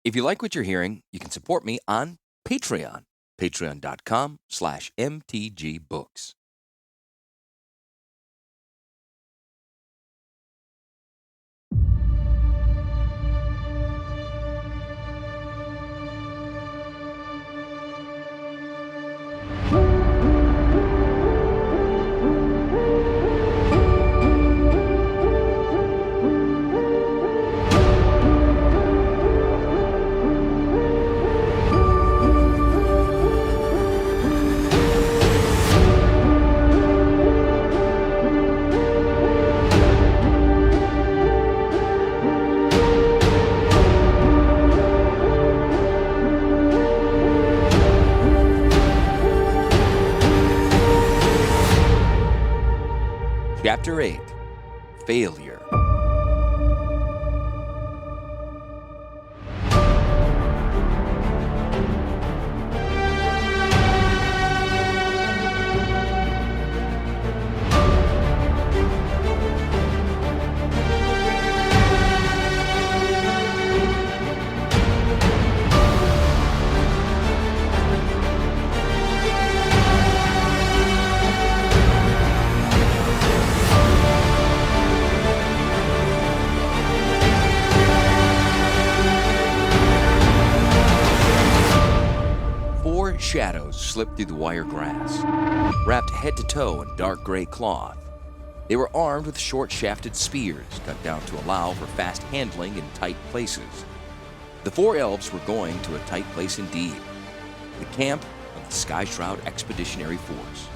If you like what you're hearing, you can support me on Patreon, patreon.com/mtgbooks. Chapter 8, Failure. Four shadows slipped through the wire grass, wrapped head to toe in dark gray cloth. They were armed with short-shafted spears cut down to allow for fast handling in tight places. The four elves were going to a tight place indeed, the camp of the Sky Shroud Expeditionary Force.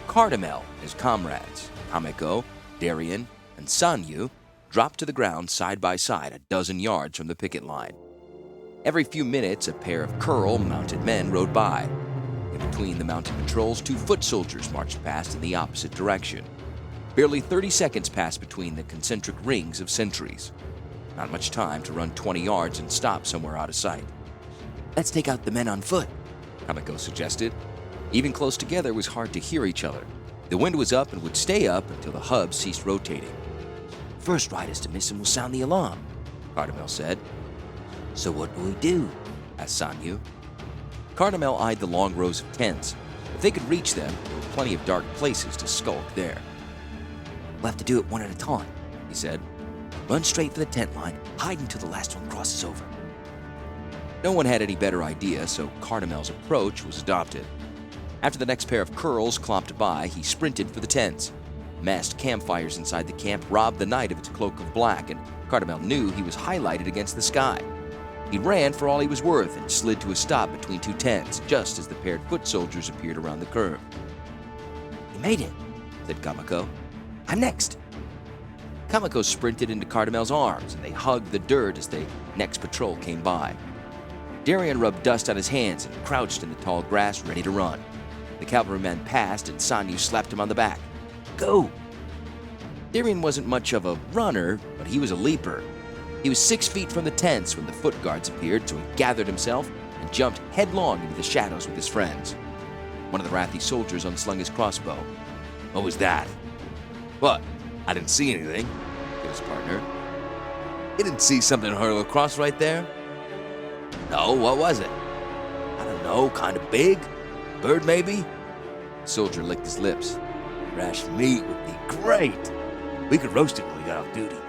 Cardamel and his comrades, Kameko, Darien, and Sanyu, dropped to the ground side by side a dozen yards from the picket line. Every few minutes, a pair of curl-mounted men rode by. In between the mounted patrols, 2 foot soldiers marched past in the opposite direction. Barely 30 seconds passed between the concentric rings of sentries. Not much time to run 20 yards and stop somewhere out of sight. "Let's take out the men on foot," Kameko suggested. Even close together, it was hard to hear each other. The wind was up and would stay up until the hub ceased rotating. "First riders to miss him will sound the alarm," Cardamel said. "So what do we do?" asked Sanyu. Cardamel eyed the long rows of tents. If they could reach them, there were plenty of dark places to skulk there. "We'll have to do it one at a time," he said. "Run straight for the tent line, hide until the last one crosses over." No one had any better idea, so Cardamel's approach was adopted. After the next pair of curls clomped by, he sprinted for the tents. Massed campfires inside the camp robbed the night of its cloak of black, and Cardamel knew he was highlighted against the sky. He ran for all he was worth and slid to a stop between 2 tents, just as the paired foot soldiers appeared around the curve. "You made it," said Kameko. "I'm next." Kameko sprinted into Cardamel's arms, and they hugged the dirt as the next patrol came by. Darien rubbed dust on his hands and crouched in the tall grass, ready to run. The cavalryman passed, and Sanyu slapped him on the back. "Go!" Darien wasn't much of a runner, but he was a leaper. He was 6 feet from the tents when the foot guards appeared, so he gathered himself and jumped headlong into the shadows with his friends. One of the Rathy soldiers unslung his crossbow. "What was that?" "What? I didn't see anything," said his partner. "You didn't see something hurl across right there?" "No, what was it?" "I don't know, kind of big. Bird, maybe?" The soldier licked his lips. "Fresh meat would be great. We could roast it when we got off duty."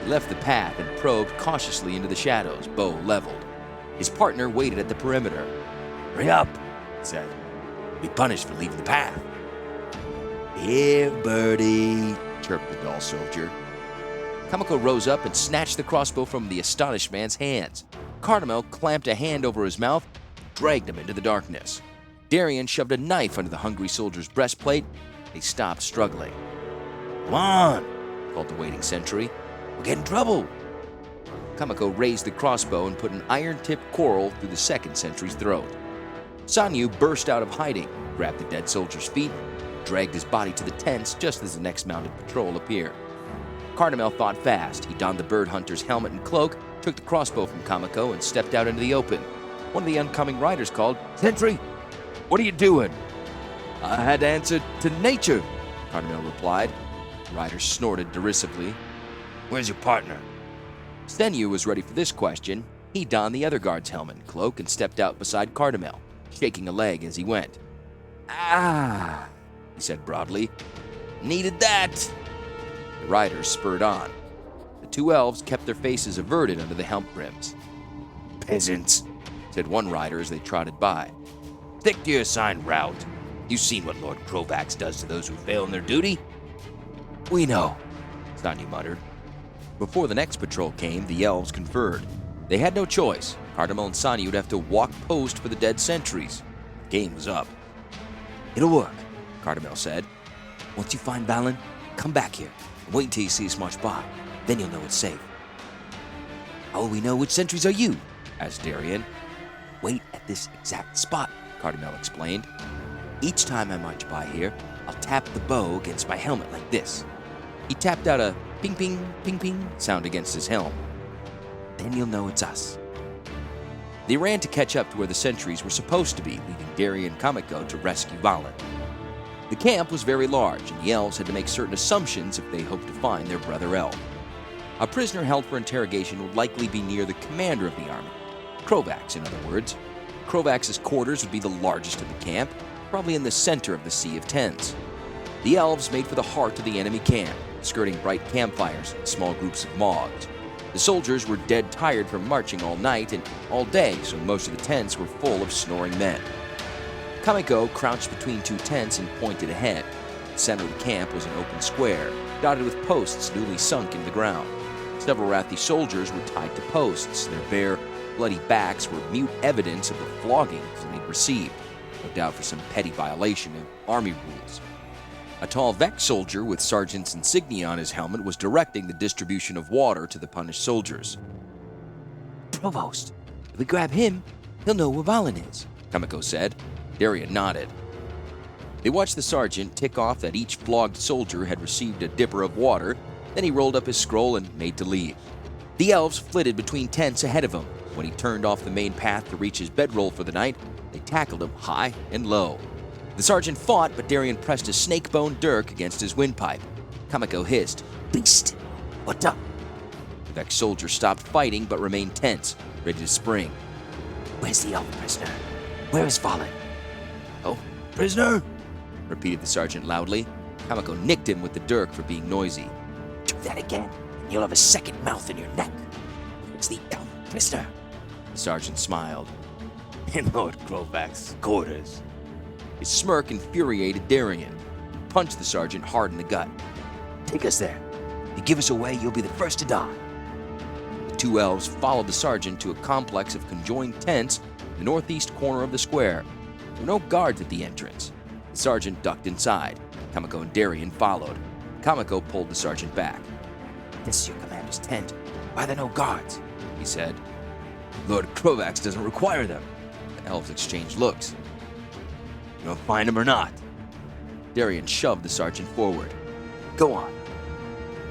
He left the path and probed cautiously into the shadows, bow leveled. His partner waited at the perimeter. "Hurry up," he said. "Be punished for leaving the path." "Here, birdie," chirped the dull soldier. Kameko rose up and snatched the crossbow from the astonished man's hands. Cardamel clamped a hand over his mouth and dragged him into the darkness. Darien shoved a knife under the hungry soldier's breastplate. He stopped, struggling. "Come on," called the waiting sentry. "We'll get in trouble." Kameko raised the crossbow and put an iron-tipped quarrel through the second sentry's throat. Sanyu burst out of hiding, grabbed the dead soldier's feet, and dragged his body to the tents just as the next mounted patrol appeared. Cardamel thought fast. He donned the bird hunter's helmet and cloak, took the crossbow from Kameko, and stepped out into the open. One of the oncoming riders called, "Sentry, what are you doing?" "I had to answer to nature," Cardamel replied. The rider snorted derisively. "Where's your partner?" Stenu was ready for this question. He donned the other guard's helmet and cloak and stepped out beside Cardamel, shaking a leg as he went. "Ah," he said broadly. "Needed that." The riders spurred on. The two elves kept their faces averted under the helm brims. "Peasants," said one rider as they trotted by. "Stick to your assigned route. You've seen what Lord Krovax does to those who fail in their duty." "We know," Stanu muttered. Before the next patrol came, the elves conferred. They had no choice. Cardamel and Sani would have to walk post for the dead sentries. The game was up. "It'll work," Cardamel said. "Once you find Valen, come back here and wait until you see us march by. Then you'll know it's safe." "How will we know which sentries are you?" asked Darian. "Wait at this exact spot," Cardamel explained. "Each time I march by here, I'll tap the bow against my helmet like this." He tapped out a ping ping ping ping sound against his helm. "Then you'll know it's us." They ran to catch up to where the sentries were supposed to be, leaving Darian and Kamiko to rescue Valen. The camp was very large, and the elves had to make certain assumptions if they hoped to find their brother elf. A prisoner held for interrogation would likely be near the commander of the army. Krovax, in other words. Krovax's quarters would be the largest in the camp, probably in the center of the Sea of Tens. The elves made for the heart of the enemy camp, skirting bright campfires and small groups of mogs. The soldiers were dead tired from marching all night and all day, so most of the tents were full of snoring men. Kamiko crouched between two tents and pointed ahead. The center of the camp was an open square, dotted with posts newly sunk into the ground. Several Rathi soldiers were tied to posts. Their bare, bloody backs were mute evidence of the floggings they'd received, no doubt for some petty violation of army rules. A tall Vex soldier with sergeant's insignia on his helmet was directing the distribution of water to the punished soldiers. "Provost, if we grab him, he'll know where Valen is," Kamiko said. Darian nodded. They watched the sergeant tick off that each flogged soldier had received a dipper of water, then he rolled up his scroll and made to leave. The elves flitted between tents ahead of him. When he turned off the main path to reach his bedroll for the night, they tackled him high and low. The sergeant fought, but Darian pressed a snake-bone dirk against his windpipe. Kamiko hissed, "Beast, what up?" The Vex soldier stopped fighting but remained tense, ready to spring. "Where's the elf prisoner? Where is Valen?" "Oh, prisoner?" repeated the sergeant loudly. Kamiko nicked him with the dirk for being noisy. "Do that again, and you'll have a second mouth in your neck. It's the elf prisoner." The sergeant smiled. "In Lord Krovax's quarters." His smirk infuriated Darian. He punched the sergeant hard in the gut. "Take us there. If you give us away, you'll be the first to die." The two elves followed the sergeant to a complex of conjoined tents in the northeast corner of the square. There were no guards at the entrance. The sergeant ducked inside. Kamiko and Darian followed. Kamiko pulled the sergeant back. "This is your commander's tent. Why are there no guards?" he said. "Lord Krovax doesn't require them." The elves exchanged looks. "You gonna find him or not?" Darian shoved the sergeant forward. "Go on."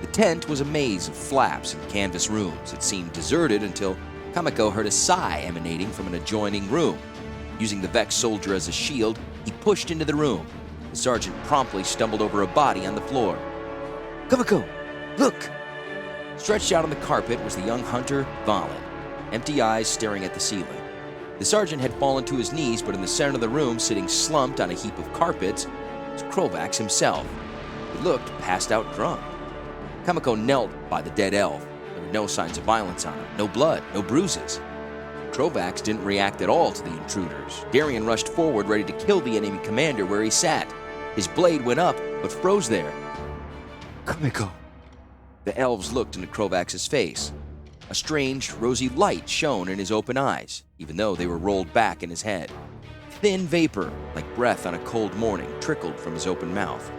The tent was a maze of flaps and canvas rooms. It seemed deserted until Kamiko heard a sigh emanating from an adjoining room. Using the Vex soldier as a shield, he pushed into the room. The sergeant promptly stumbled over a body on the floor. "Kamiko, look!" Stretched out on the carpet was the young hunter, Valen, empty eyes staring at the ceiling. The sergeant had fallen to his knees, but in the center of the room, sitting slumped on a heap of carpets, was Krovax himself. He looked passed out drunk. Kamiko knelt by the dead elf. There were no signs of violence on him, no blood, no bruises. Krovax didn't react at all to the intruders. Darian rushed forward, ready to kill the enemy commander where he sat. His blade went up, but froze there. "Kamiko!" The elves looked into Krovax's face. A strange, rosy light shone in his open eyes, even though they were rolled back in his head. Thin vapor, like breath on a cold morning, trickled from his open mouth.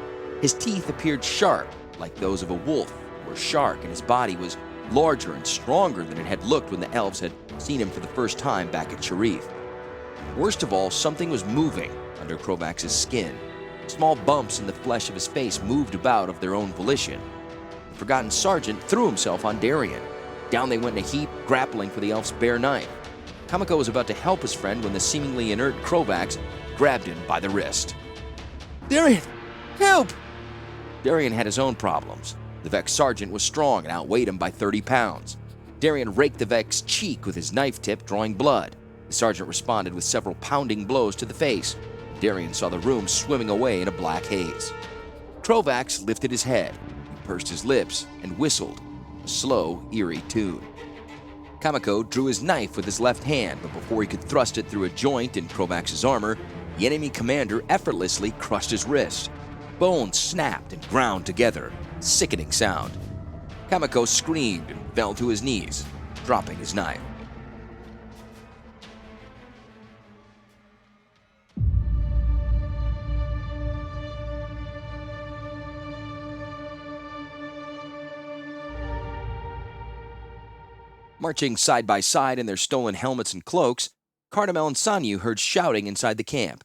His teeth appeared sharp, like those of a wolf or shark, and his body was larger and stronger than it had looked when the elves had seen him for the first time back at Sharif. Worst of all, something was moving under Krovax's skin. Small bumps in the flesh of his face moved about of their own volition. The forgotten sergeant threw himself on Darian. Down they went in a heap, grappling for the elf's bare knife. Kamiko was about to help his friend when the seemingly inert Krovax grabbed him by the wrist. "Darian, help!" Darian had his own problems. The Vex sergeant was strong and outweighed him by 30 pounds. Darian raked the Vec's cheek with his knife tip, drawing blood. The sergeant responded with several pounding blows to the face. Darian saw the room swimming away in a black haze. Trovax lifted his head, he pursed his lips, and whistled, a slow, eerie tune. Kamiko drew his knife with his left hand, but before he could thrust it through a joint in Trovax's armor, the enemy commander effortlessly crushed his wrist. Bones snapped and ground together, sickening sound. Kamiko screamed and fell to his knees, dropping his knife. Marching side by side in their stolen helmets and cloaks, Cardamel and Sanyu heard shouting inside the camp.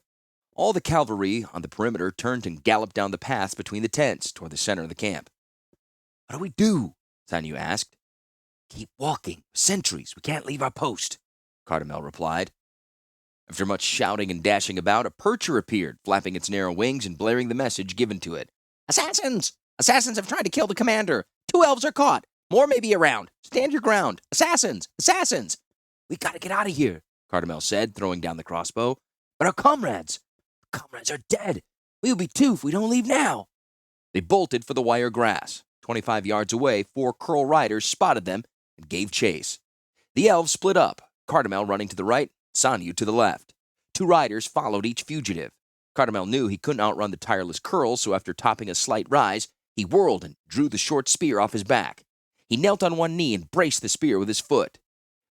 All the cavalry on the perimeter turned and galloped down the paths between the tents toward the center of the camp. "What do we do?" Sanyu asked. "Keep walking. Sentries. We can't leave our post," Cardamel replied. After much shouting and dashing about, a percher appeared, flapping its narrow wings and blaring the message given to it. "Assassins! Assassins have tried to kill the commander. 2 elves are caught. More may be around. Stand your ground. Assassins! Assassins!" "We gotta get out of here," Cardamel said, throwing down the crossbow. "But our comrades! Our comrades are dead. We will be too if we don't leave now." They bolted for the wire grass. 25 yards away, 4 Curl riders spotted them and gave chase. The elves split up, Cardamel running to the right, Sanyu to the left. 2 riders followed each fugitive. Cardamel knew he couldn't outrun the tireless Curls, so after topping a slight rise, he whirled and drew the short spear off his back. He knelt on one knee and braced the spear with his foot.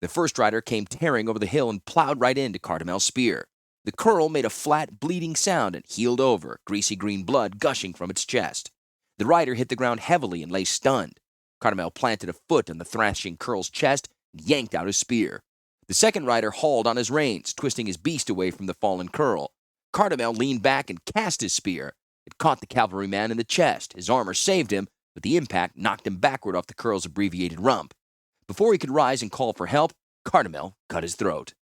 The first rider came tearing over the hill and plowed right into Cardamel's spear. The Curl made a flat, bleeding sound and heeled over, greasy green blood gushing from its chest. The rider hit the ground heavily and lay stunned. Cardamel planted a foot on the thrashing Curl's chest and yanked out his spear. The second rider hauled on his reins, twisting his beast away from the fallen Curl. Cardamel leaned back and cast his spear. It caught the cavalryman in the chest. His armor saved him, but the impact knocked him backward off the Curl's abbreviated rump. Before he could rise and call for help, Cardamel cut his throat.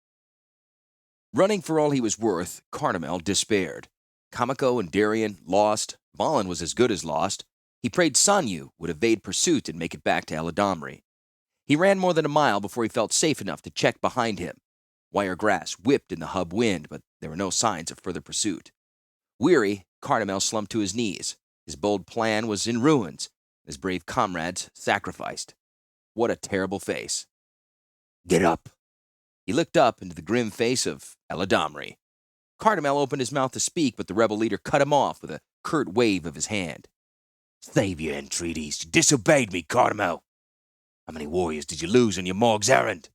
Running for all he was worth, Cardamel despaired. Kamiko and Darian lost. Valen was as good as lost. He prayed Sanyu would evade pursuit and make it back to Eladamri. He ran more than a mile before he felt safe enough to check behind him. Wire grass whipped in the hub wind, but there were no signs of further pursuit. Weary, Cardamel slumped to his knees. His bold plan was in ruins. His brave comrades sacrificed. What a terrible face. "Get up." He looked up into the grim face of Eladamri. Cardamel opened his mouth to speak, but the rebel leader cut him off with a curt wave of his hand. "Save your entreaties. You disobeyed me, Cardamel. How many warriors did you lose on your Morg's errand?"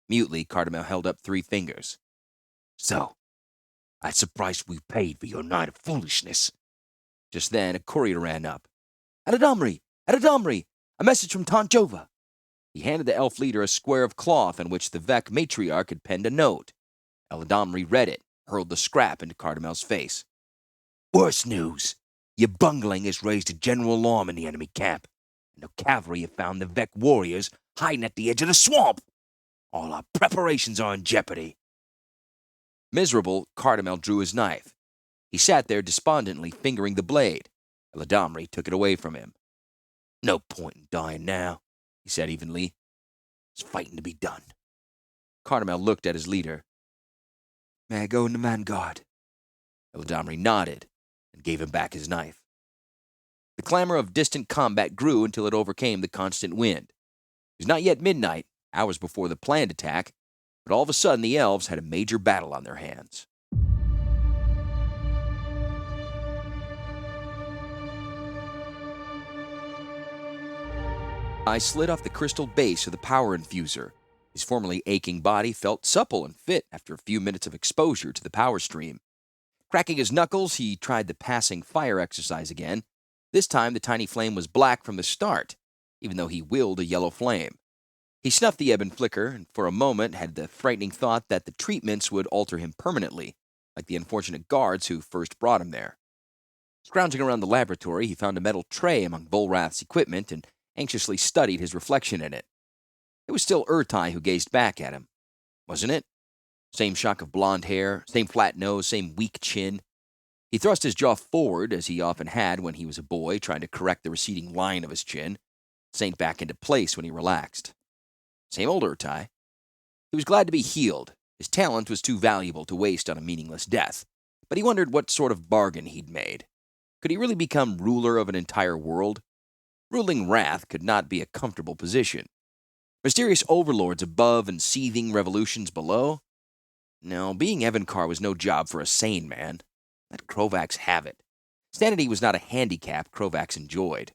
Mutely, Cardamel held up 3 fingers. "So, that's the price we paid for your night of foolishness." Just then, a courier ran up. "Eladamri! Eladamri! A message from Tantjova." He handed the elf leader a square of cloth on which the Vec matriarch had penned a note. Eladamri read it, hurled the scrap into Cardamel's face. "Worse news. Your bungling has raised a general alarm in the enemy camp, and the cavalry have found the Vec warriors hiding at the edge of the swamp. All our preparations are in jeopardy." Miserable, Cardamel drew his knife. He sat there despondently fingering the blade. Eladamri took it away from him. "No point in dying now," he said evenly. "There's fighting to be done." Cardamel looked at his leader. "May I go in the vanguard?" Eladamri nodded and gave him back his knife. The clamor of distant combat grew until it overcame the constant wind. It was not yet midnight, hours before the planned attack, but all of a sudden the elves had a major battle on their hands. I slid off the crystal base of the power infuser. His formerly aching body felt supple and fit after a few minutes of exposure to the power stream. Cracking his knuckles, he tried the passing fire exercise again. This time the tiny flame was black from the start, even though he willed a yellow flame. He snuffed the ebb and flicker, and for a moment had the frightening thought that the treatments would alter him permanently, like the unfortunate guards who first brought him there. Scrounging around the laboratory, he found a metal tray among Volrath's equipment and anxiously studied his reflection in it. It was still Urtai who gazed back at him, wasn't it? Same shock of blonde hair, same flat nose, same weak chin. He thrust his jaw forward, as he often had when he was a boy, trying to correct the receding line of his chin. Sank back into place when he relaxed. Same old Urtai. He was glad to be healed. His talent was too valuable to waste on a meaningless death, but he wondered what sort of bargain he'd made. Could he really become ruler of an entire world? Ruling Rath could not be a comfortable position. Mysterious overlords above and seething revolutions below? No, being Evankar was no job for a sane man. Let Krovax have it. Sanity was not a handicap Krovax enjoyed.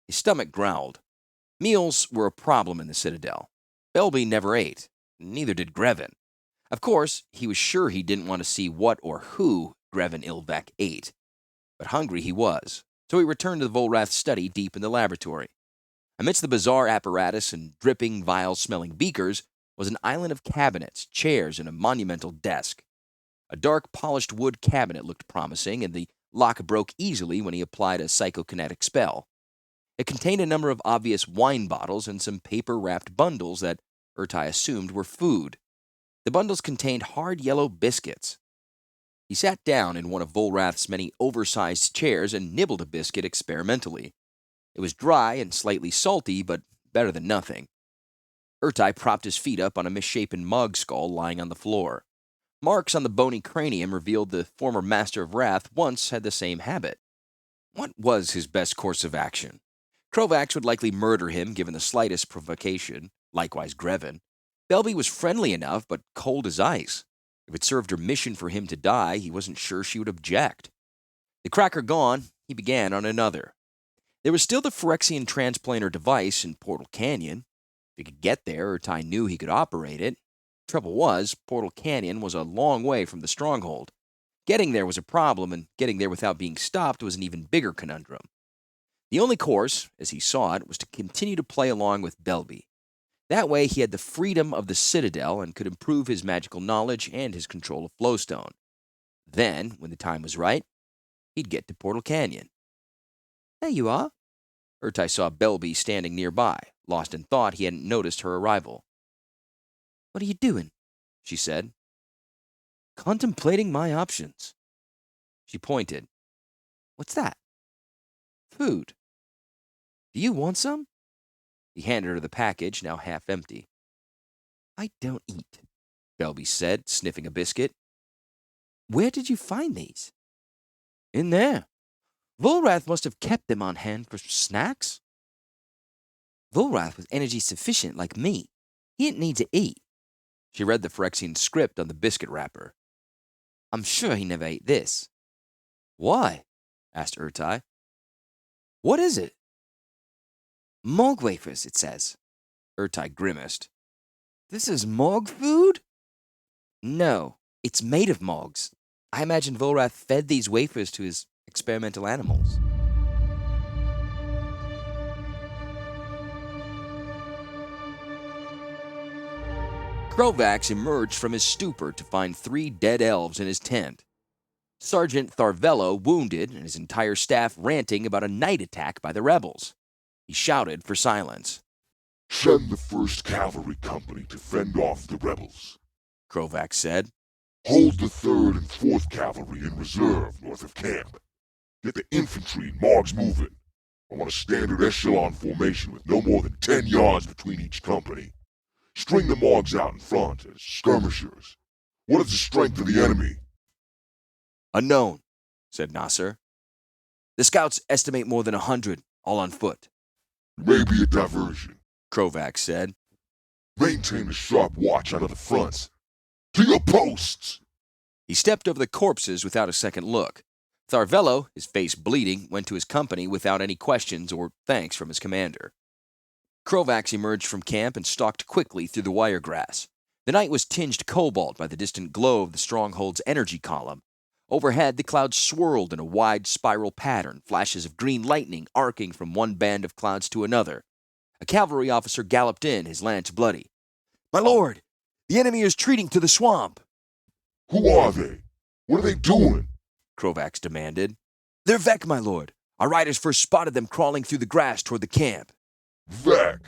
His stomach growled. Meals were a problem in the Citadel. Belby never ate. Neither did Grevin. Of course, he was sure he didn't want to see what or who Grevin Ilvek ate. But hungry he was, so he returned to the Volrath's study deep in the laboratory. Amidst the bizarre apparatus and dripping, vile-smelling beakers was an island of cabinets, chairs, and a monumental desk. A dark, polished wood cabinet looked promising, and the lock broke easily when he applied a psychokinetic spell. It contained a number of obvious wine bottles and some paper-wrapped bundles that Urtai assumed were food. The bundles contained hard yellow biscuits. He sat down in one of Volrath's many oversized chairs and nibbled a biscuit experimentally. It was dry and slightly salty, but better than nothing. Urtai propped his feet up on a misshapen mog skull lying on the floor. Marks on the bony cranium revealed the former master of Rath once had the same habit. What was his best course of action? Krovax would likely murder him given the slightest provocation, likewise Grevin. Belby was friendly enough, but cold as ice. If it served her mission for him to die, he wasn't sure she would object. The cracker gone, he began on another. There was still the Phyrexian transplanter device in Portal Canyon. If he could get there, Urtai knew he could operate it. Trouble was, Portal Canyon was a long way from the stronghold. Getting there was a problem, and getting there without being stopped was an even bigger conundrum. The only course, as he saw it, was to continue to play along with Belby. That way he had the freedom of the Citadel and could improve his magical knowledge and his control of Flowstone. Then, when the time was right, he'd get to Portal Canyon. There you are. Urtai saw Belby standing nearby, lost in thought he hadn't noticed her arrival. What are you doing? She said. Contemplating my options. She pointed. What's that? Food. Do you want some? He handed her the package, now half empty. I don't eat, Belby said, sniffing a biscuit. Where did you find these? In there. Volrath must have kept them on hand for snacks. Volrath was energy sufficient like me. He didn't need to eat. She read the Phyrexian script on the biscuit wrapper. I'm sure he never ate this. Why? Asked Urtai. What is it? Morg wafers, it says. Urtai grimaced. This is Morg food? No, it's made of Morgs. I imagine Volrath fed these wafers to his experimental animals. Krovax emerged from his stupor to find 3 dead elves in his tent. Sergeant Tharvello wounded and his entire staff ranting about a night attack by the rebels. He shouted for silence. Send the 1st Cavalry Company to fend off the rebels, Krovax said. Hold the 3rd and 4th Cavalry in reserve north of camp. Get the infantry and Morgs moving. I want a standard echelon formation with no more than 10 yards between each company. String the Morgs out in front as skirmishers. What is the strength of the enemy? Unknown, said Nasser. The scouts estimate more than 100, all on foot. It may be a diversion, Krovax said. Maintain a sharp watch out of the fronts. To your posts! He stepped over the corpses without a second look. Tharvello, his face bleeding, went to his company without any questions or thanks from his commander. Krovax emerged from camp and stalked quickly through the wiregrass. The night was tinged cobalt by the distant glow of the stronghold's energy column. Overhead, the clouds swirled in a wide spiral pattern, flashes of green lightning arcing from one band of clouds to another. A cavalry officer galloped in, his lance bloody. My lord, the enemy is retreating to the swamp. Who are they? What are they doing? Krovax demanded. They're Vek, my lord. Our riders first spotted them crawling through the grass toward the camp. Vek?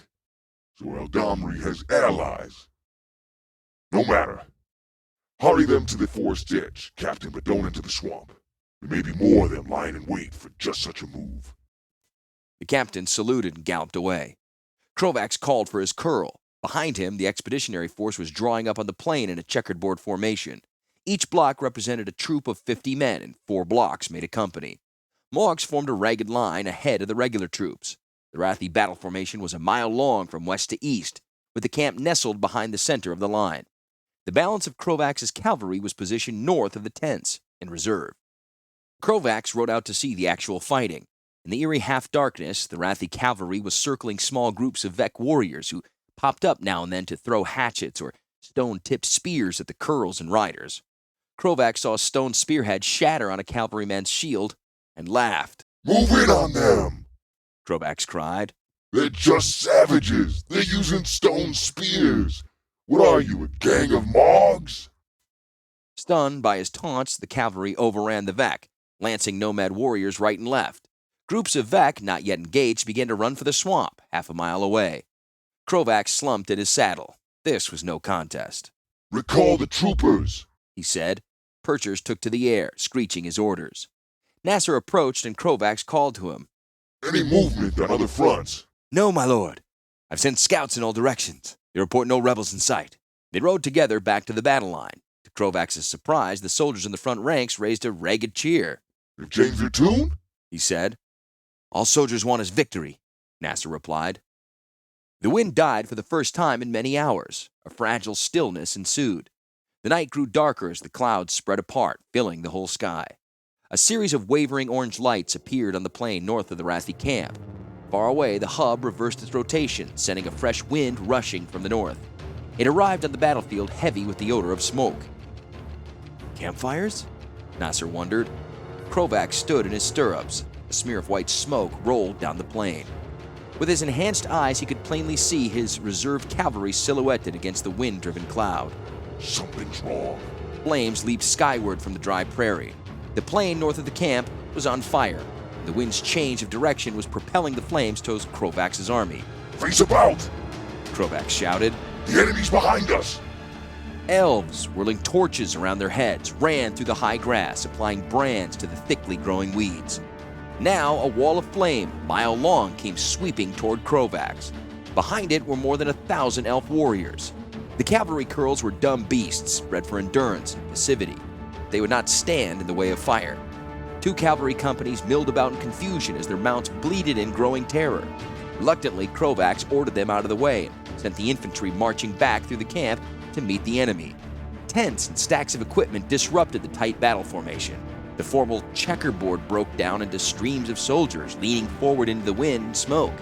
So Eldamri has allies. No matter. Hurry them to the forest edge, Captain, but don't into the swamp. There may be more of them lying in wait for just such a move. The captain saluted and galloped away. Krovax called for his curl, Behind him, the expeditionary force was drawing up on the plain in a checkerboard formation. Each block represented a troop of 50 men, and 4 blocks made a company. Morgs formed a ragged line ahead of the regular troops. The Rathi battle formation was a mile long from west to east, with the camp nestled behind the center of the line. The balance of Krovax's cavalry was positioned north of the tents, in reserve. Krovax rode out to see the actual fighting. In the eerie half-darkness, the Rathi cavalry was circling small groups of Vek warriors who popped up now and then to throw hatchets or stone-tipped spears at the Kurls and riders. Krovax saw a stone spearhead shatter on a cavalryman's shield and laughed. Move in on them! Krovax cried. They're just savages! They're using stone spears! What are you, a gang of Morgs? Stunned by his taunts, the cavalry overran the Vek, lancing nomad warriors right and left. Groups of Vek, not yet engaged, began to run for the swamp, half a mile away. Krovax slumped in his saddle. This was no contest. Recall the troopers, he said. Perchers took to the air, screeching his orders. Nasser approached, and Krovax called to him. Any movement on other fronts? No, my lord. I've sent scouts in all directions. They report no rebels in sight. They rode together back to the battle line. To Krovax's surprise, the soldiers in the front ranks raised a ragged cheer. They've changed their tune? He said. All soldiers want is victory, Nasser replied. The wind died for the first time in many hours. A fragile stillness ensued. The night grew darker as the clouds spread apart, filling the whole sky. A series of wavering orange lights appeared on the plain north of the Rathi camp. Far away, the hub reversed its rotation, sending a fresh wind rushing from the north. It arrived on the battlefield heavy with the odor of smoke. Campfires? Nasser wondered. Krovax stood in his stirrups. A smear of white smoke rolled down the plain. With his enhanced eyes, he could plainly see his reserve cavalry silhouetted against the wind-driven cloud. Something's wrong. Flames leaped skyward from the dry prairie. The plain north of the camp was on fire. The wind's change of direction was propelling the flames towards Krovax's army. Face about! Krovax shouted. The enemy's behind us! Elves, whirling torches around their heads, ran through the high grass, applying brands to the thickly growing weeds. Now, a wall of flame, a mile long, came sweeping toward Krovax. Behind it were more than 1,000 elf warriors. The cavalry Kurls were dumb beasts, bred for endurance and passivity. They would not stand in the way of fire. 2 cavalry companies milled about in confusion as their mounts bleated in growing terror. Reluctantly, Krovax ordered them out of the way and sent the infantry marching back through the camp to meet the enemy. Tents and stacks of equipment disrupted the tight battle formation. The formal checkerboard broke down into streams of soldiers leaning forward into the wind and smoke.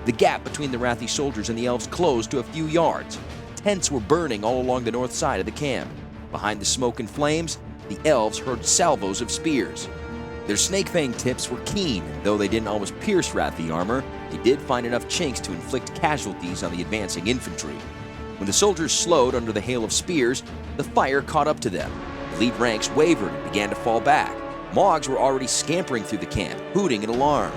The gap between the Rathi soldiers and the elves closed to a few yards. Tents were burning all along the north side of the camp. Behind the smoke and flames, the elves heard salvos of spears. Their snake-fang tips were keen, and though they didn't always pierce Rathi armor, they did find enough chinks to inflict casualties on the advancing infantry. When the soldiers slowed under the hail of spears, the fire caught up to them. The lead ranks wavered and began to fall back. Morgs were already scampering through the camp, hooting in alarm.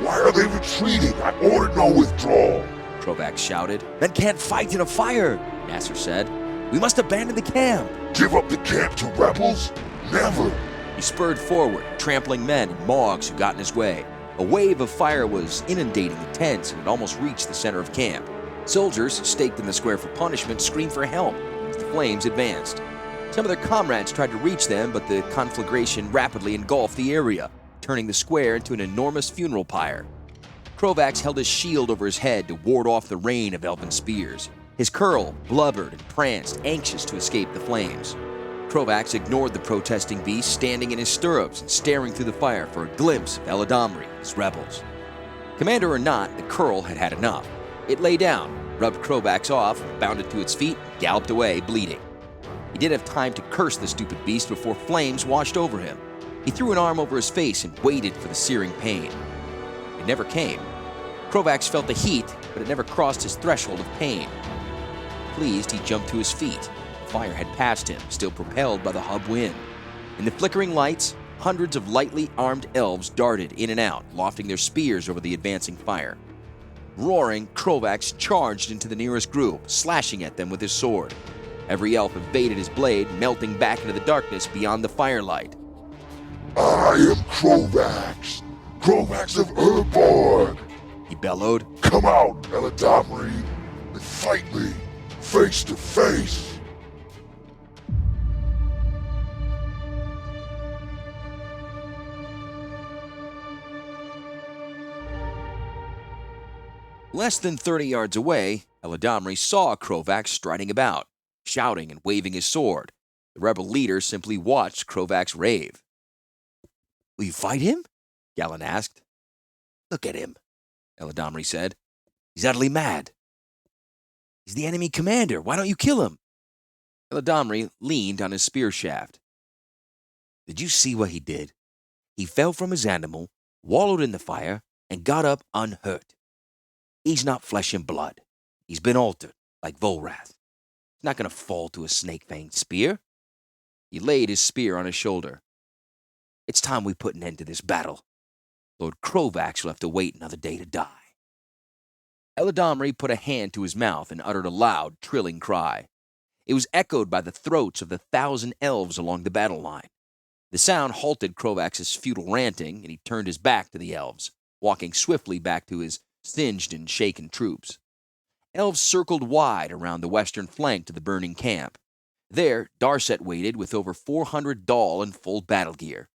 Why are they retreating? I ordered no withdrawal! Krovax shouted. Men can't fight in a fire, Nasser said. We must abandon the camp. Give up the camp to rebels? Never! He spurred forward, trampling men and Morgs who got in his way. A wave of fire was inundating the tents and had almost reached the center of camp. Soldiers, staked in the square for punishment, screamed for help as the flames advanced. Some of their comrades tried to reach them, but the conflagration rapidly engulfed the area, turning the square into an enormous funeral pyre. Krovax held his shield over his head to ward off the rain of elven spears. His Kurl blubbered and pranced, anxious to escape the flames. Krovax ignored the protesting beast, standing in his stirrups and staring through the fire for a glimpse of Eladamri, his rebels. Commander or not, the Kurl had had enough. It lay down, rubbed Krovax off, bounded to its feet, and galloped away, bleeding. He didn't have time to curse the stupid beast before flames washed over him. He threw an arm over his face and waited for the searing pain. It never came. Krovax felt the heat, but it never crossed his threshold of pain. Pleased, he jumped to his feet. The fire had passed him, still propelled by the hub wind. In the flickering lights, hundreds of lightly armed elves darted in and out, lofting their spears over the advancing fire. Roaring, Krovax charged into the nearest group, slashing at them with his sword. Every elf evaded his blade, melting back into the darkness beyond the firelight. I am Krovax! Krovax of Urborg! He bellowed. Come out, Eladamri! and fight me, face to face. Less than 30 yards away, Eladamri saw Krovax striding about, shouting and waving his sword. The rebel leader simply watched Krovax rave. "Will you fight him?" Galen asked. "Look at him," Eladamri said. "He's utterly mad." "He's the enemy commander. Why don't you kill him?" Eladamri leaned on his spear shaft. "Did you see what he did? He fell from his animal, wallowed in the fire, and got up unhurt. He's not flesh and blood. He's been altered, like Volrath. He's not going to fall to a snake-fanged spear." He laid his spear on his shoulder. "It's time we put an end to this battle. Lord Krovax will have to wait another day to die." Eladamri put a hand to his mouth and uttered a loud, trilling cry. It was echoed by the throats of the 1,000 elves along the battle line. The sound halted Krovax's futile ranting, and he turned his back to the elves, walking swiftly back to his singed and shaken troops. Elves circled wide around the western flank to the burning camp. There, Darset waited with over 400 Dahl in full battle gear.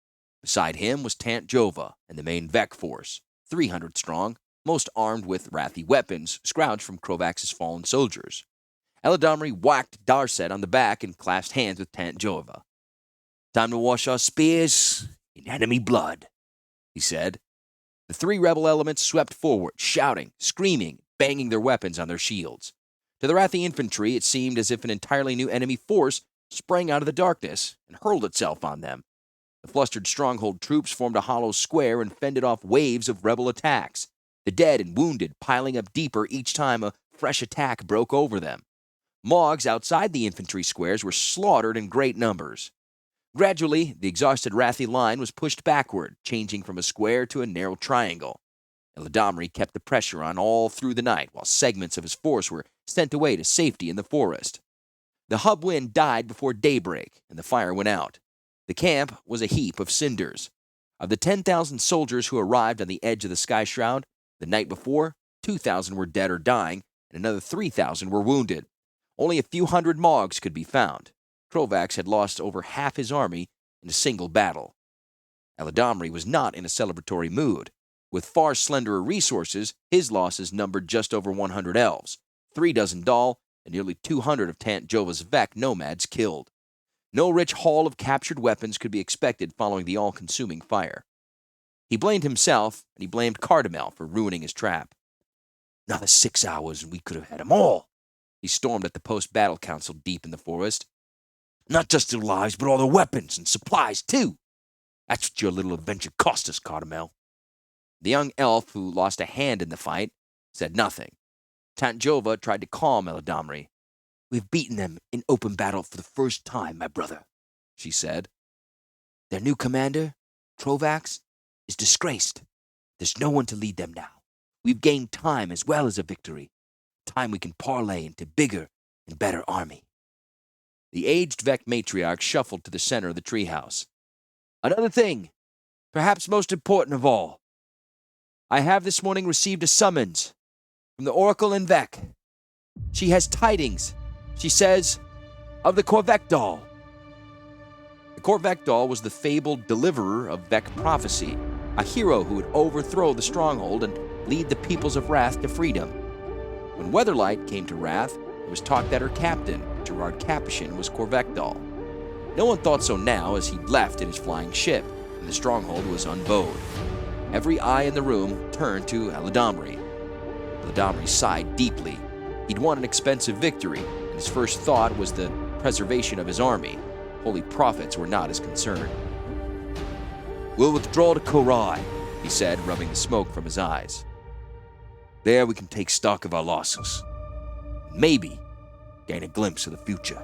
Beside him was Tant Jova and the main Vec force, 300 strong, most armed with Rathi weapons scrounged from Krovax's fallen soldiers. Eladamri whacked Darset on the back and clasped hands with Tant Jova. "Time to wash our spears in enemy blood," he said. The three rebel elements swept forward, shouting, screaming, banging their weapons on their shields. To the Rathi infantry, it seemed as if an entirely new enemy force sprang out of the darkness and hurled itself on them. The flustered stronghold troops formed a hollow square and fended off waves of rebel attacks, the dead and wounded piling up deeper each time a fresh attack broke over them. Mogs outside the infantry squares were slaughtered in great numbers. Gradually, the exhausted Rathi line was pushed backward, changing from a square to a narrow triangle. Eladamri kept the pressure on all through the night, while segments of his force were sent away to safety in the forest. The hub wind died before daybreak, and the fire went out. The camp was a heap of cinders. Of the 10,000 soldiers who arrived on the edge of the Sky Shroud the night before, 2,000 were dead or dying, and another 3,000 were wounded. Only a few hundred Mogs could be found. Krovax had lost over half his army in a single battle. Eladamri was not in a celebratory mood. With far slenderer resources, his losses numbered just over 100 elves, 36 Dahl, and nearly 200 of Tant Jova's Vec nomads killed. No rich haul of captured weapons could be expected following the all-consuming fire. He blamed himself, and he blamed Cardamel for ruining his trap. "Another 6 hours and we could have had 'em all," he stormed at the post-battle council deep in the forest. "Not just their lives, but all their weapons and supplies, too. That's what your little adventure cost us, Cardamel." The young elf, who lost a hand in the fight, said nothing. Tant Jova tried to calm Eladamri. "We've beaten them in open battle for the first time, my brother," she said. "Their new commander, Krovax, is disgraced. There's no one to lead them now. We've gained time as well as a victory. Time we can parlay into bigger and better army." The aged Vec matriarch shuffled to the center of the treehouse. "Another thing, perhaps most important of all. I have this morning received a summons from the Oracle in Vec. She has tidings, she says, of the Corvecdal." The Corvecdal was the fabled deliverer of Vec prophecy, a hero who would overthrow the stronghold and lead the peoples of Rath to freedom. When Weatherlight came to Rath, it was talked that her captain, Gerard Capuchin, was Corvecdal. No one thought so now, as he'd left in his flying ship, and the stronghold was unbowed. Every eye in the room turned to Eladamri. Eladamri sighed deeply. He'd won an expensive victory, and his first thought was the preservation of his army. Holy prophets were not his concern. "We'll withdraw to Korai," he said, rubbing the smoke from his eyes. "There we can take stock of our losses. Maybe gain a glimpse of the future."